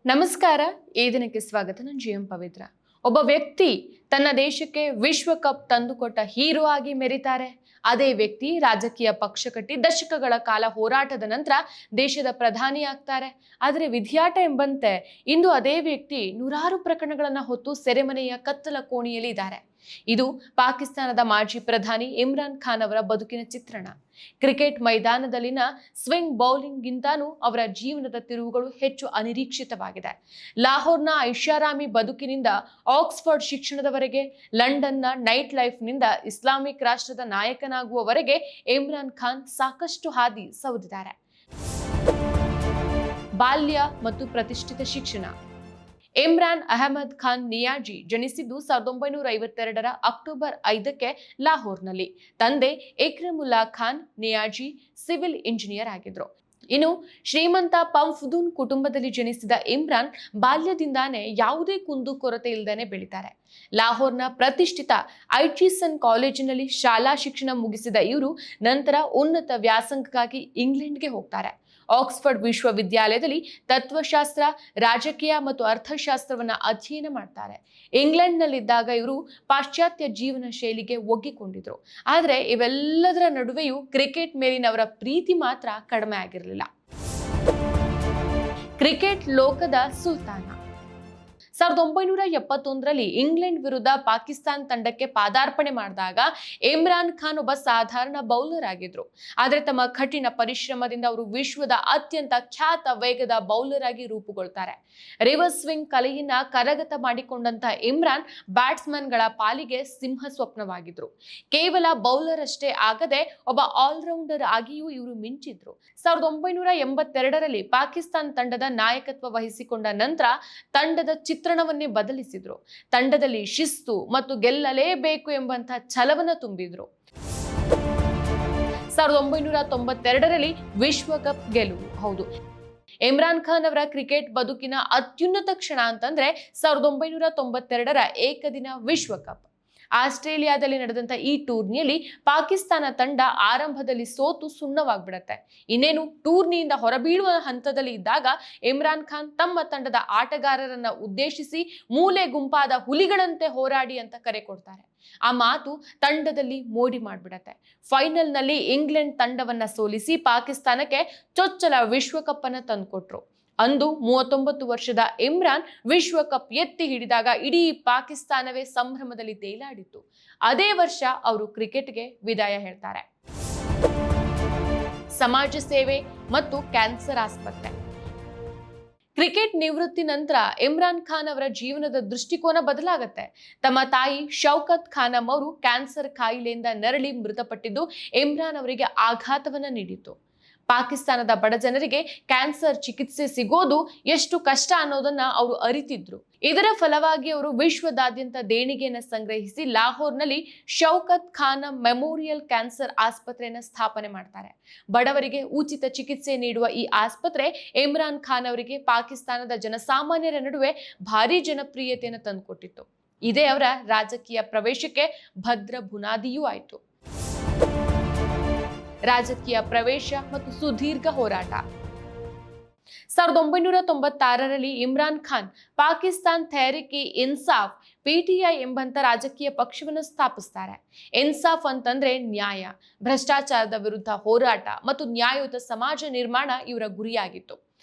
ನಮಸ್ಕಾರ. ಈ ದಿನಕ್ಕೆ ಸ್ವಾಗತ. ನಾನು ಜಿ ಎಂ ಪವಿತ್ರ. ಒಬ್ಬ ವ್ಯಕ್ತಿ ತನ್ನ ದೇಶಕ್ಕೆ ವಿಶ್ವಕಪ್ ತಂದುಕೊಟ್ಟ ಹೀರೋ ಆಗಿ ಮೆರಿತಾರೆ. ಅದೇ ವ್ಯಕ್ತಿ ರಾಜಕೀಯ ಪಕ್ಷ ಕಟ್ಟಿ ದಶಕಗಳ ಕಾಲ ಹೋರಾಟದ ನಂತರ ದೇಶದ ಪ್ರಧಾನಿ ಆಗ್ತಾರೆ. ಆದರೆ ವಿಧಿಯಾಟ ಎಂಬಂತೆ ಇಂದು ಅದೇ ವ್ಯಕ್ತಿ ನೂರಾರು ಪ್ರಕರಣಗಳನ್ನು ಹೊತ್ತು ಸೆರೆಮನೆಯ ಕತ್ತಲ ಕೋಣೆಯಲ್ಲಿ ಇದ್ದಾರೆ. ಇದು ಪಾಕಿಸ್ತಾನದ ಮಾಜಿ ಪ್ರಧಾನಿ ಇಮ್ರಾನ್ ಖಾನ್ ಅವರ ಬದುಕಿನ ಚಿತ್ರಣ. ಕ್ರಿಕೆಟ್ ಮೈದಾನದಲ್ಲಿನ ಸ್ವಿಂಗ್ ಬೌಲಿಂಗ್ ಗಿಂತಾನೂ ಅವರ ಜೀವನದ ತಿರುವುಗಳು ಹೆಚ್ಚು ಅನಿರೀಕ್ಷಿತವಾಗಿದೆ. ಲಾಹೋರ್ನ ಐಷಾರಾಮಿ ಬದುಕಿನಿಂದ ಆಕ್ಸ್ಫರ್ಡ್ ಶಿಕ್ಷಣದವರೆಗೆ, ಲಂಡನ್ನ ನೈಟ್ ಲೈಫ್ನಿಂದ ಇಸ್ಲಾಮಿಕ್ ರಾಷ್ಟ್ರದ ನಾಯಕನಾಗುವವರೆಗೆ ಇಮ್ರಾನ್ ಖಾನ್ ಸಾಕಷ್ಟು ಹಾದಿ ಸವದಿದ್ದಾರೆ. ಬಾಲ್ಯ ಮತ್ತು ಪ್ರತಿಷ್ಠಿತ ಶಿಕ್ಷಣ. ಇಮ್ರಾನ್ ಅಹಮದ್ ಖಾನ್ ನಿಯಾಜಿ ಜನಿಸಿದ್ದು 1952ರ ಅಕ್ಟೋಬರ್ 5ಕ್ಕೆ ಲಾಹೋರ್ನಲ್ಲಿ. ತಂದೆ ಇಕ್ರಮುಲ್ಲಾ ಖಾನ್ ನಿಯಾಜಿ ಸಿವಿಲ್ ಇಂಜಿನಿಯರ್ ಆಗಿದ್ರು. ಇನ್ನು ಶ್ರೀಮಂತ ಪಂಫ್ದೂನ್ ಕುಟುಂಬದಲ್ಲಿ ಜನಿಸಿದ ಇಮ್ರಾನ್ ಬಾಲ್ಯದಿಂದಾನೇ ಯಾವುದೇ ಕುಂದು ಕೊರತೆ ಇಲ್ಲದೇನೆ ಬೆಳೀತಾರೆ. ಲಾಹೋರ್ನ ಪ್ರತಿಷ್ಠಿತ ಐಚಿಸನ್ ಕಾಲೇಜಿನಲ್ಲಿ ಶಾಲಾ ಶಿಕ್ಷಣ ಮುಗಿಸಿದ ಇವರು ನಂತರ ಉನ್ನತ ವ್ಯಾಸಂಗಕ್ಕಾಗಿ ಇಂಗ್ಲೆಂಡ್ಗೆ ಹೋಗ್ತಾರೆ. ಆಕ್ಸ್ಫರ್ಡ್ ವಿಶ್ವವಿದ್ಯಾಲಯದಲ್ಲಿ ತತ್ವಶಾಸ್ತ್ರ, ರಾಜಕೀಯ ಮತ್ತು ಅರ್ಥಶಾಸ್ತ್ರವನ್ನ ಅಧ್ಯಯನ ಮಾಡ್ತಾರೆ. ಇಂಗ್ಲೆಂಡ್ನಲ್ಲಿದ್ದಾಗ ಇವರು ಪಾಶ್ಚಾತ್ಯ ಜೀವನ ಶೈಲಿಗೆ ಒಗ್ಗಿಕೊಂಡಿದ್ರು. ಆದರೆ ಇವೆಲ್ಲದರ ನಡುವೆಯೂ ಕ್ರಿಕೆಟ್ ಮೇಲಿನವರ ಪ್ರೀತಿ ಮಾತ್ರ ಕಡಿಮೆ ಆಗಿರಲಿಲ್ಲ. ಕ್ರಿಕೆಟ್ ಲೋಕದ ಸುಲ್ತಾನ. 1971ರಲ್ಲಿ ಇಂಗ್ಲೆಂಡ್ ವಿರುದ್ಧ ಪಾಕಿಸ್ತಾನ ತಂಡಕ್ಕೆ ಪಾದಾರ್ಪಣೆ ಮಾಡಿದಾಗ ಇಮ್ರಾನ್ ಖಾನ್ ಒಬ್ಬ ಸಾಧಾರಣ ಬೌಲರ್ ಆಗಿದ್ರು. ಆದರೆ ತಮ್ಮ ಕಠಿಣ ಪರಿಶ್ರಮದಿಂದ ಅವರು ವಿಶ್ವದ ಅತ್ಯಂತ ಖ್ಯಾತ ವೇಗದ ಬೌಲರ್ ಆಗಿ ರೂಪುಗೊಳ್ತಾರೆ. ರಿವರ್ಸ್ ಸ್ವಿಂಗ್ ಕಲೆಯನ್ನ ಕರಗತ ಮಾಡಿಕೊಂಡಂತ ಇಮ್ರಾನ್ ಬ್ಯಾಟ್ಸ್ಮನ್ಗಳ ಪಾಲಿಗೆ ಸಿಂಹ ಸ್ವಪ್ನವಾಗಿದ್ರು. ಕೇವಲ ಬೌಲರ್ ಅಷ್ಟೇ ಆಗದೆ ಒಬ್ಬ ಆಲ್ರೌಂಡರ್ ಆಗಿಯೂ ಇವರು ಮಿಂಚಿದ್ರು. 1982ರಲ್ಲಿ ಪಾಕಿಸ್ತಾನ ತಂಡದ ನಾಯಕತ್ವ ವಹಿಸಿಕೊಂಡ ನಂತರ ತಂಡದ ಚಿತ್ರಣವನ್ನೇ ಬದಲಿಸಿದ್ರು. ತಂಡದಲ್ಲಿ ಶಿಸ್ತು ಮತ್ತು ಗೆಲ್ಲಲೇಬೇಕು ಎಂಬಂತಹ ಛಲವನ್ನ ತುಂಬಿದ್ರು. 1992ರಲ್ಲಿ ವಿಶ್ವಕಪ್ ಗೆಲುವು. ಹೌದು, ಇಮ್ರಾನ್ ಖಾನ್ ಅವರ ಕ್ರಿಕೆಟ್ ಬದುಕಿನ ಅತ್ಯುನ್ನತ ಕ್ಷಣ ಅಂತಂದ್ರೆ 1992ರ ಏಕದಿನ ವಿಶ್ವಕಪ್. ಆಸ್ಟ್ರೇಲಿಯಾದಲ್ಲಿ ನಡೆದಂತ ಈ ಟೂರ್ನಿಯಲ್ಲಿ ಪಾಕಿಸ್ತಾನ ತಂಡ ಆರಂಭದಲ್ಲಿ ಸೋತು ಸುಣ್ಣವಾಗ್ಬಿಡತ್ತೆ. ಇನ್ನೇನು ಟೂರ್ನಿಯಿಂದ ಹೊರಬೀಳುವ ಹಂತದಲ್ಲಿ ಇದ್ದಾಗ ಇಮ್ರಾನ್ ಖಾನ್ ತಮ್ಮ ತಂಡದ ಆಟಗಾರರನ್ನ ಉದ್ದೇಶಿಸಿ ಮೂಲೆ ಗುಂಪಾದ ಹುಲಿಗಳಂತೆ ಹೋರಾಡಿ ಅಂತ ಕರೆ ಕೊಡ್ತಾರೆ. ಆ ಮಾತು ತಂಡದಲ್ಲಿ ಮೋಡಿ ಮಾಡ್ಬಿಡತ್ತೆ. ಫೈನಲ್ನಲ್ಲಿ ಇಂಗ್ಲೆಂಡ್ ತಂಡವನ್ನ ಸೋಲಿಸಿ ಪಾಕಿಸ್ತಾನಕ್ಕೆ ಚೊಚ್ಚಲ ವಿಶ್ವಕಪ್ ಅನ್ನ ತಂದುಕೊಟ್ರು. ಅಂದು 39 ವರ್ಷದ ಇಮ್ರಾನ್ ವಿಶ್ವಕಪ್ ಎತ್ತಿ ಹಿಡಿದಾಗ ಇಡೀ ಪಾಕಿಸ್ತಾನವೇ ಸಂಭ್ರಮದಲ್ಲಿ ತೇಲಾಡಿತ್ತು. ಅದೇ ವರ್ಷ ಅವರು ಕ್ರಿಕೆಟ್ಗೆ ವಿದಾಯ ಹೇಳ್ತಾರೆ. ಸಮಾಜ ಸೇವೆ ಮತ್ತು ಕ್ಯಾನ್ಸರ್ ಆಸ್ಪತ್ರೆ. ಕ್ರಿಕೆಟ್ ನಿವೃತ್ತಿ ನಂತರ ಇಮ್ರಾನ್ ಖಾನ್ ಅವರ ಜೀವನದ ದೃಷ್ಟಿಕೋನ ಬದಲಾಗತ್ತೆ. ತಮ್ಮ ತಾಯಿ ಶೌಕತ್ ಖಾನಂ ಅವರು ಕ್ಯಾನ್ಸರ್ ಕಾಯಿಲೆಯಿಂದ ನರಳಿ ಮೃತಪಟ್ಟಿದ್ದು ಇಮ್ರಾನ್ ಅವರಿಗೆ ಆಘಾತವನ್ನ ನೀಡಿತು. ಪಾಕಿಸ್ತಾನದ ಬಡ ಜನರಿಗೆ ಕ್ಯಾನ್ಸರ್ ಚಿಕಿತ್ಸೆ ಸಿಗೋದು ಎಷ್ಟು ಕಷ್ಟ ಅನ್ನೋದನ್ನ ಅವರು ಅರಿತಿದ್ರು. ಇದರ ಫಲವಾಗಿ ಅವರು ವಿಶ್ವದಾದ್ಯಂತ ದೇಣಿಗೆಯನ್ನು ಸಂಗ್ರಹಿಸಿ ಲಾಹೋರ್ನಲ್ಲಿ ಶೌಕತ್ ಖಾನಂ ಮೆಮೋರಿಯಲ್ ಕ್ಯಾನ್ಸರ್ ಆಸ್ಪತ್ರೆಯನ್ನು ಸ್ಥಾಪನೆ ಮಾಡ್ತಾರೆ. ಬಡವರಿಗೆ ಉಚಿತ ಚಿಕಿತ್ಸೆ ನೀಡುವ ಈ ಆಸ್ಪತ್ರೆ ಇಮ್ರಾನ್ ಖಾನ್ ಅವರಿಗೆ ಪಾಕಿಸ್ತಾನದ ಜನಸಾಮಾನ್ಯರ ನಡುವೆ ಭಾರಿ ಜನಪ್ರಿಯತೆಯನ್ನು ತಂದುಕೊಟ್ಟಿತ್ತು. ಇದೇ ಅವರ ರಾಜಕೀಯ ಪ್ರವೇಶಕ್ಕೆ ಭದ್ರ ಬುನಾದಿಯೂ ಆಯಿತು. ರಾಜಕೀಯ ಪ್ರವೇಶ ಮತ್ತು ಸುದೀರ್ಘ ಹೋರಾಟ. 1996ರಲ್ಲಿ ಇಮ್ರಾನ್ ಖಾನ್ ಪಾಕಿಸ್ತಾನ್ ತೆಹ್ರೀಕ್ ಇನ್ಸಾಫ್ ಪಿಟಿಐ ಎಂಬಂತ ರಾಜಕೀಯ ಪಕ್ಷವನ್ನು ಸ್ಥಾಪಿಸ್ತಾರೆ. ಇನ್ಸಾಫ್ ಅಂತಂದ್ರೆ ನ್ಯಾಯ, ಭ್ರಷ್ಟಾಚಾರದ ವಿರುದ್ಧ ಹೋರಾಟ ಮತ್ತು ನ್ಯಾಯಯುತ ಸಮಾಜ ನಿರ್ಮಾಣ ಇವರ ಗುರಿಯಾಗಿತ್ತು.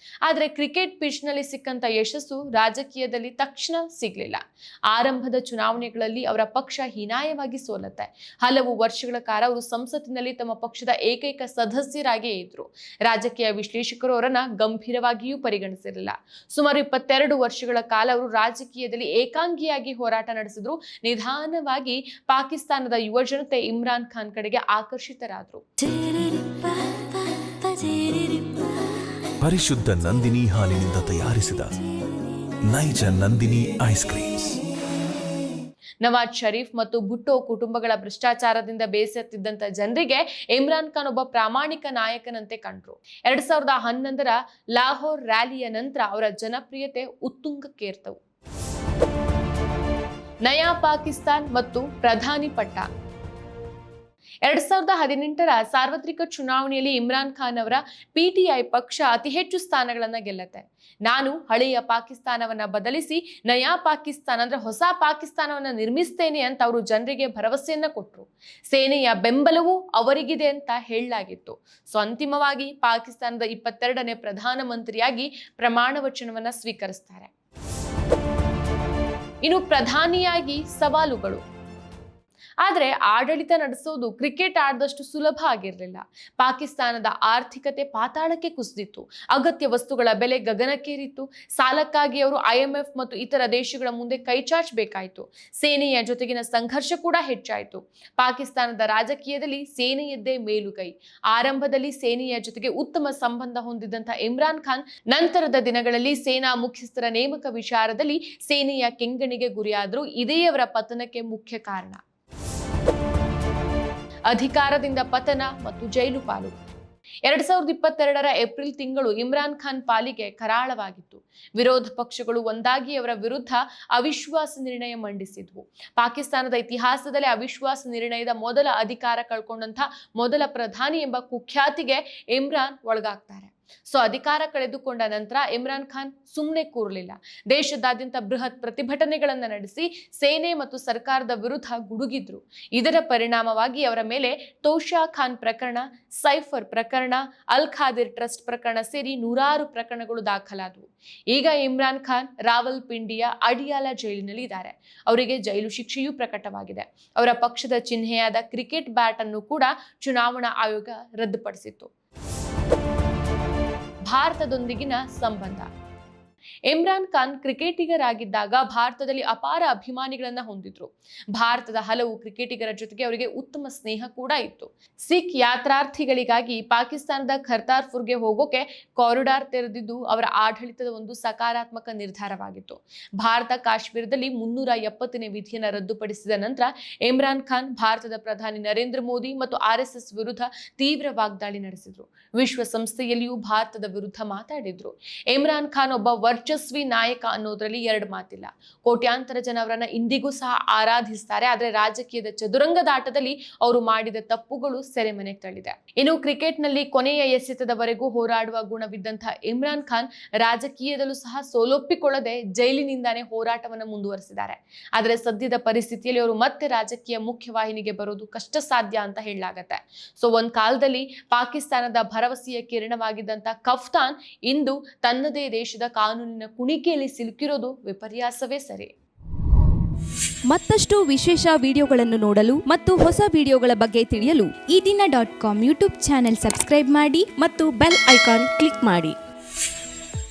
ಆದರೆ ಕ್ರಿಕೆಟ್ ಪಿಚ್ ನಲ್ಲಿ ಸಿಕ್ಕಂತ ಯಶಸ್ಸು ರಾಜಕೀಯದಲ್ಲಿ ತಕ್ಷಣ ಸಿಗ್ಲಿಲ್ಲ. ಆರಂಭದ ಚುನಾವಣೆಗಳಲ್ಲಿ ಅವರ ಪಕ್ಷ ಹೀನಾಯವಾಗಿ ಸೋಲುತ್ತೆ. ಹಲವು ವರ್ಷಗಳ ಕಾಲ ಅವರು ಸಂಸತ್ತಿನಲ್ಲಿ ತಮ್ಮ ಪಕ್ಷದ ಏಕೈಕ ಸದಸ್ಯರಾಗಿಯೇ ಇದ್ರು. ರಾಜಕೀಯ ವಿಶ್ಲೇಷಕರು ಅವರನ್ನ ಗಂಭೀರವಾಗಿಯೂ ಪರಿಗಣಿಸಿರಲಿಲ್ಲ. ಸುಮಾರು 22 ವರ್ಷಗಳ ಕಾಲ ಅವರು ರಾಜಕೀಯದಲ್ಲಿ ಏಕಾಂಗಿಯಾಗಿ ಹೋರಾಟ ನಡೆಸಿದ್ರು. ನಿಧಾನವಾಗಿ ಪಾಕಿಸ್ತಾನದ ಯುವ ಜನತೆ ಇಮ್ರಾನ್ ಖಾನ್ ಕಡೆಗೆ ಆಕರ್ಷಿತರಾದ್ರು. ಪರಿಶುದ್ಧ ನಂದಿನಿ ಹಾಲಿನಿಂದ ತಯಾರಿಸಿದ ನೈಜ ನಂದಿನಿ ಐಸ್ ಕ್ರೀಮ್ಸ್. ನವಾಜ್ ಶರೀಫ್ ಮತ್ತು ಭುಟ್ಟೋ ಕುಟುಂಬಗಳ ಭ್ರಷ್ಟಾಚಾರದಿಂದ ಬೇಸತ್ತಿದ್ದಂತ ಜನರಿಗೆ ಇಮ್ರಾನ್ ಖಾನ್ ಒಬ್ಬ ಪ್ರಾಮಾಣಿಕ ನಾಯಕನಂತೆ ಕಂಡ್ರು. 2011ರ ಲಾಹೋರ್ ರ್ಯಾಲಿಯ ನಂತರ ಅವರ ಜನಪ್ರಿಯತೆ ಉತ್ತುಂಗಕ್ಕೇರ್ತವು. ನಯಾ ಪಾಕಿಸ್ತಾನ್ ಮತ್ತು ಪ್ರಧಾನಿ ಪಟ್ಟ. 2018ರ ಸಾರ್ವತ್ರಿಕ ಚುನಾವಣೆಯಲ್ಲಿ ಇಮ್ರಾನ್ ಖಾನ್ ಅವರ PTI ಪಕ್ಷ ಅತಿ ಹೆಚ್ಚು ಸ್ಥಾನಗಳನ್ನ ಗೆಲ್ಲುತ್ತೆ. ನಾನು ಹಳೆಯ ಪಾಕಿಸ್ತಾನವನ್ನ ಬದಲಿಸಿ ನಯಾ ಪಾಕಿಸ್ತಾನ ಅಂದ್ರೆ ಹೊಸ ಪಾಕಿಸ್ತಾನವನ್ನ ನಿರ್ಮಿಸ್ತೇನೆ ಅಂತ ಅವರು ಜನರಿಗೆ ಭರವಸೆಯನ್ನ ಕೊಟ್ಟರು. ಸೇನೆಯ ಬೆಂಬಲವೂ ಅವರಿಗಿದೆ ಅಂತ ಹೇಳಲಾಗಿತ್ತು. ಸೊ ಅಂತಿಮವಾಗಿ ಪಾಕಿಸ್ತಾನದ 22ನೇ ಪ್ರಧಾನಮಂತ್ರಿಯಾಗಿ ಪ್ರಮಾಣ ವಚನವನ್ನ ಸ್ವೀಕರಿಸ್ತಾರೆ. ಇನ್ನು ಪ್ರಧಾನಿಯಾಗಿ ಸವಾಲುಗಳು. ಆದರೆ ಆಡಳಿತ ನಡೆಸೋದು ಕ್ರಿಕೆಟ್ ಆಡದಷ್ಟು ಸುಲಭ ಆಗಿರಲಿಲ್ಲ. ಪಾಕಿಸ್ತಾನದ ಆರ್ಥಿಕತೆ ಪಾತಾಳಕ್ಕೆ ಕುಸಿದಿತ್ತು. ಅಗತ್ಯ ವಸ್ತುಗಳ ಬೆಲೆ ಗಗನಕ್ಕೇರಿತ್ತು. ಸಾಲಕ್ಕಾಗಿ ಅವರು IMF ಮತ್ತು ಇತರ ದೇಶಗಳ ಮುಂದೆ ಕೈಚಾಚಬೇಕಾಯಿತು. ಸೇನೆಯ ಜೊತೆಗಿನ ಸಂಘರ್ಷ ಕೂಡ ಹೆಚ್ಚಾಯಿತು. ಪಾಕಿಸ್ತಾನದ ರಾಜಕೀಯದಲ್ಲಿ ಸೇನೆಯದ್ದೇ ಮೇಲುಗೈ. ಆರಂಭದಲ್ಲಿ ಸೇನೆಯ ಜೊತೆಗೆ ಉತ್ತಮ ಸಂಬಂಧ ಹೊಂದಿದ್ದಂಥ ಇಮ್ರಾನ್ ಖಾನ್ ನಂತರದ ದಿನಗಳಲ್ಲಿ ಸೇನಾ ಮುಖ್ಯಸ್ಥರ ನೇಮಕ ವಿಚಾರದಲ್ಲಿ ಸೇನೆಯ ಕೆಂಗಣಿಗೆ ಗುರಿಯಾದರೂ ಇದೇ ಅವರ ಪತನಕ್ಕೆ ಮುಖ್ಯ ಕಾರಣ. ಅಧಿಕಾರದಿಂದ ಪತನ ಮತ್ತು ಜೈಲು ಪಾಲು. 2022ರ ಏಪ್ರಿಲ್ ತಿಂಗಳು ಇಮ್ರಾನ್ ಖಾನ್ ಪಾಲಿಗೆ ಕರಾಳವಾಗಿತ್ತು. ವಿರೋಧ ಪಕ್ಷಗಳು ಒಂದಾಗಿ ಅವರ ವಿರುದ್ಧ ಅವಿಶ್ವಾಸ ನಿರ್ಣಯ ಮಂಡಿಸಿದ್ವು. ಪಾಕಿಸ್ತಾನದ ಇತಿಹಾಸದಲ್ಲೇ ಅವಿಶ್ವಾಸ ನಿರ್ಣಯದ ಮೊದಲ ಅಧಿಕಾರ ಕಳ್ಕೊಂಡಂತ ಮೊದಲ ಪ್ರಧಾನಿ ಎಂಬ ಕುಖ್ಯಾತಿಗೆ ಇಮ್ರಾನ್ ಒಳಗಾಗ್ತಾರೆ. ಸೊ ಅಧಿಕಾರ ಕಳೆದುಕೊಂಡ ನಂತರ ಇಮ್ರಾನ್ ಖಾನ್ ಸುಮ್ಮನೆ ಕೂರಲಿಲ್ಲ. ದೇಶದಾದ್ಯಂತ ಬೃಹತ್ ಪ್ರತಿಭಟನೆಗಳನ್ನು ನಡೆಸಿ ಸೇನೆ ಮತ್ತು ಸರ್ಕಾರದ ವಿರುದ್ಧ ಗುಡುಗಿದ್ರು. ಇದರ ಪರಿಣಾಮವಾಗಿ ಅವರ ಮೇಲೆ ತೋಷಾ ಖಾನ್ ಪ್ರಕರಣ, ಸೈಫರ್ ಪ್ರಕರಣ, ಅಲ್ ಖಾದಿರ್ ಟ್ರಸ್ಟ್ ಪ್ರಕರಣ ಸೇರಿ ನೂರಾರು ಪ್ರಕರಣಗಳು ದಾಖಲಾದವು. ಈಗ ಇಮ್ರಾನ್ ಖಾನ್ ರಾವಲ್ಪಿಂಡಿಯ ಅಡಿಯಾಲ ಜೈಲಿನಲ್ಲಿ ಇದ್ದಾರೆ. ಅವರಿಗೆ ಜೈಲು ಶಿಕ್ಷೆಯೂ ಪ್ರಕಟವಾಗಿದೆ. ಅವರ ಪಕ್ಷದ ಚಿಹ್ನೆಯಾದ ಕ್ರಿಕೆಟ್ ಬ್ಯಾಟ್ ಅನ್ನು ಕೂಡ ಚುನಾವಣಾ ಆಯೋಗ ರದ್ದುಪಡಿಸಿತ್ತು. ಭಾರತದೊಂದಿಗಿನ ಸಂಬಂಧ. ಇಮ್ರಾನ್ ಖಾನ್ ಕ್ರಿಕೆಟಿಗರಾಗಿದ್ದಾಗ ಭಾರತದಲ್ಲಿ ಅಪಾರ ಅಭಿಮಾನಿಗಳನ್ನ ಹೊಂದಿದ್ರು. ಭಾರತದ ಹಲವು ಕ್ರಿಕೆಟಿಗರ ಜೊತೆಗೆ ಅವರಿಗೆ ಉತ್ತಮ ಸ್ನೇಹ ಕೂಡ ಇತ್ತು. ಸಿಖ್ ಯಾತ್ರಾರ್ಥಿಗಳಿಗಾಗಿ ಪಾಕಿಸ್ತಾನದ ಕರ್ತಾರ್ಪುರ್ಗೆ ಹೋಗೋಕೆ ಕಾರಿಡಾರ್ ತೆರೆದಿದ್ದು ಅವರ ಆಡಳಿತದ ಒಂದು ಸಕಾರಾತ್ಮಕ ನಿರ್ಧಾರವಾಗಿತ್ತು. ಭಾರತ ಕಾಶ್ಮೀರದಲ್ಲಿ 370ನೇ ವಿಧಿಯನ್ನು ರದ್ದುಪಡಿಸಿದ ನಂತರ ಇಮ್ರಾನ್ ಖಾನ್ ಭಾರತದ ಪ್ರಧಾನಿ ನರೇಂದ್ರ ಮೋದಿ ಮತ್ತು RSS ವಿರುದ್ಧ ತೀವ್ರ ವಾಗ್ದಾಳಿ ನಡೆಸಿದ್ರು. ವಿಶ್ವಸಂಸ್ಥೆಯಲ್ಲಿಯೂ ಭಾರತದ ವಿರುದ್ಧ ಮಾತಾಡಿದ್ರು. ಇಮ್ರಾನ್ ಖಾನ್ ಒಬ್ಬ ವರ್ಚಸ್ವಿ ನಾಯಕ ಅನ್ನೋದ್ರಲ್ಲಿ ಎರಡು ಮಾತಿಲ್ಲ. ಕೋಟ್ಯಾಂತರ ಜನ ಅವರನ್ನ ಇಂದಿಗೂ ಸಹ ಆರಾಧಿಸ್ತಾರೆ. ಆದ್ರೆ ರಾಜಕೀಯದ ಚದುರಂಗದಾಟದಲ್ಲಿ ಅವರು ಮಾಡಿದ ತಪ್ಪುಗಳು ಸೆರೆಮನೆಗೆ ತಳ್ಳಿದೆ. ಇನ್ನು ಕ್ರಿಕೆಟ್ ನಲ್ಲಿ ಕೊನೆಯ ಎಸೆತದವರೆಗೂ ಹೋರಾಡುವ ಗುಣವಿದ್ದಂತಹ ಇಮ್ರಾನ್ ಖಾನ್ ರಾಜಕೀಯದಲ್ಲೂ ಸಹ ಸೋಲೊಪ್ಪಿಕೊಳ್ಳದೆ ಜೈಲಿನಿಂದಾನೇ ಹೋರಾಟವನ್ನು ಮುಂದುವರಿಸಿದ್ದಾರೆ. ಆದರೆ ಸದ್ಯದ ಪರಿಸ್ಥಿತಿಯಲ್ಲಿ ಅವರು ಮತ್ತೆ ರಾಜಕೀಯ ಮುಖ್ಯವಾಹಿನಿಗೆ ಬರೋದು ಕಷ್ಟ ಸಾಧ್ಯ ಅಂತ ಹೇಳಲಾಗತ್ತೆ. ಸೊ ಒಂದ್ ಕಾಲದಲ್ಲಿ ಪಾಕಿಸ್ತಾನದ ಭರವಸೆಯ ಕಿರಣವಾಗಿದ್ದಂತ ಕಫ್ತಾನ್ ಇಂದು ತನ್ನದೇ ದೇಶದ ಕಾನೂನಿನ ಕುಣಿಕೆಯಲ್ಲಿ ಸಿಲುಕಿರೋದು ವಿಪರ್ಯಾಸವೇ ಸರಿ. ಮತ್ತಷ್ಟು ವಿಶೇಷ ವಿಡಿಯೋಗಳನ್ನು ನೋಡಲು ಮತ್ತು ಹೊಸ ವಿಡಿಯೋಗಳ ಬಗ್ಗೆ ತಿಳಿಯಲು EDina.com ಯೂಟ್ಯೂಬ್ ಚಾನೆಲ್ ಸಬ್ಸ್ಕ್ರೈಬ್ ಮಾಡಿ ಮತ್ತು ಬೆಲ್ ಐಕಾನ್ ಕ್ಲಿಕ್ ಮಾಡಿ.